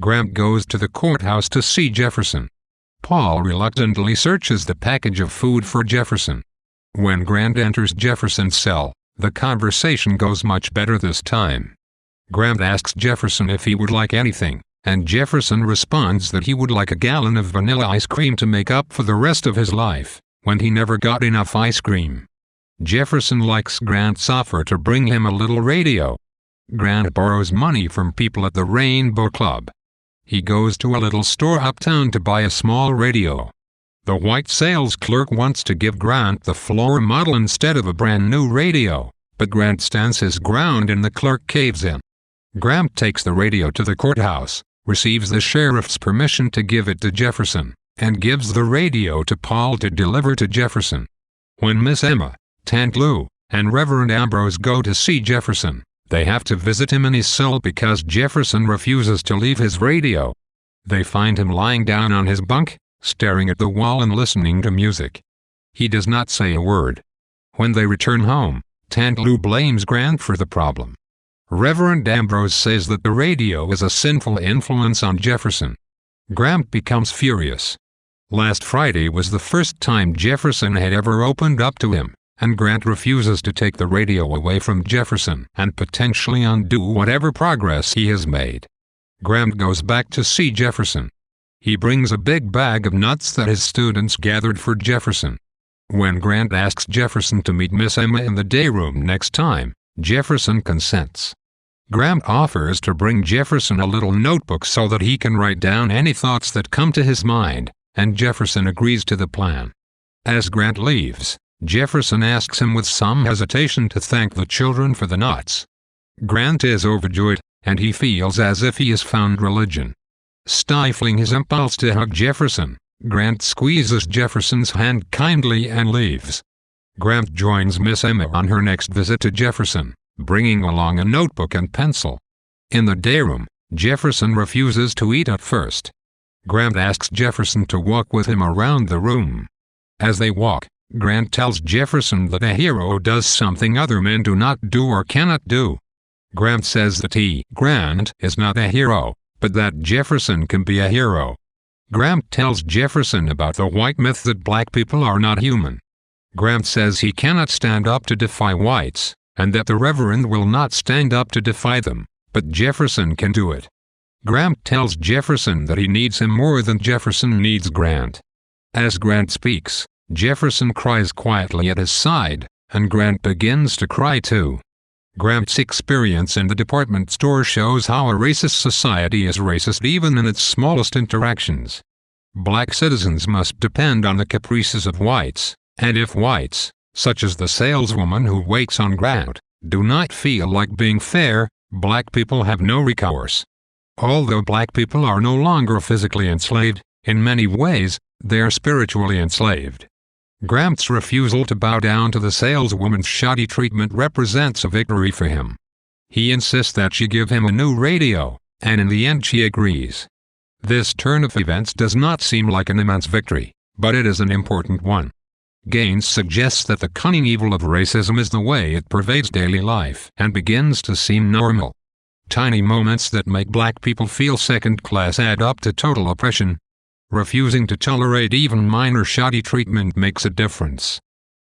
Grant goes to the courthouse to see Jefferson. Paul reluctantly searches the package of food for Jefferson. When Grant enters Jefferson's cell, the conversation goes much better this time. Grant asks Jefferson if he would like anything, and Jefferson responds that he would like a gallon of vanilla ice cream to make up for the rest of his life, when he never got enough ice cream. Jefferson likes Grant's offer to bring him a little radio. Grant borrows money from people at the Rainbow Club. He goes to a little store uptown to buy a small radio. The white sales clerk wants to give Grant the floor model instead of a brand new radio, but Grant stands his ground and the clerk caves in. Grant takes the radio to the courthouse, receives the sheriff's permission to give it to Jefferson, and gives the radio to Paul to deliver to Jefferson. When Miss Emma, Tant Lou, and Reverend Ambrose go to see Jefferson, they have to visit him in his cell because Jefferson refuses to leave his radio. They find him lying down on his bunk, staring at the wall and listening to music. He does not say a word. When they return home, Tant Lou blames Grant for the problem. Reverend Ambrose says that the radio is a sinful influence on Jefferson. Grant becomes furious. Last Friday was the first time Jefferson had ever opened up to him, and Grant refuses to take the radio away from Jefferson and potentially undo whatever progress he has made. Grant goes back to see Jefferson. He brings a big bag of nuts that his students gathered for Jefferson. When Grant asks Jefferson to meet Miss Emma in the day room next time, Jefferson consents. Grant offers to bring Jefferson a little notebook so that he can write down any thoughts that come to his mind, and Jefferson agrees to the plan. As Grant leaves, Jefferson asks him with some hesitation to thank the children for the nuts. Grant is overjoyed, and he feels as if he has found religion. Stifling his impulse to hug Jefferson, Grant squeezes Jefferson's hand kindly and leaves. Grant joins Miss Emma on her next visit to Jefferson, bringing along a notebook and pencil. In the day room, Jefferson refuses to eat at first. Grant asks Jefferson to walk with him around the room. As they walk, Grant tells Jefferson that a hero does something other men do not do or cannot do. Grant says that he, Grant, is not a hero, but that Jefferson can be a hero. Grant tells Jefferson about the white myth that black people are not human. Grant says he cannot stand up to defy whites, and that the Reverend will not stand up to defy them, but Jefferson can do it. Grant tells Jefferson that he needs him more than Jefferson needs Grant. As Grant speaks, Jefferson cries quietly at his side, and Grant begins to cry too. Grant's experience in the department store shows how a racist society is racist even in its smallest interactions. Black citizens must depend on the caprices of whites, and if whites, such as the saleswoman who waits on Grant, do not feel like being fair, black people have no recourse. Although black people are no longer physically enslaved, in many ways, they are spiritually enslaved. Grant's refusal to bow down to the saleswoman's shoddy treatment represents a victory for him. He insists that she give him a new radio, and in the end she agrees. This turn of events does not seem like an immense victory, but it is an important one. Gaines suggests that the cunning evil of racism is the way it pervades daily life and begins to seem normal. Tiny moments that make black people feel second class add up to total oppression. Refusing to tolerate even minor shoddy treatment makes a difference.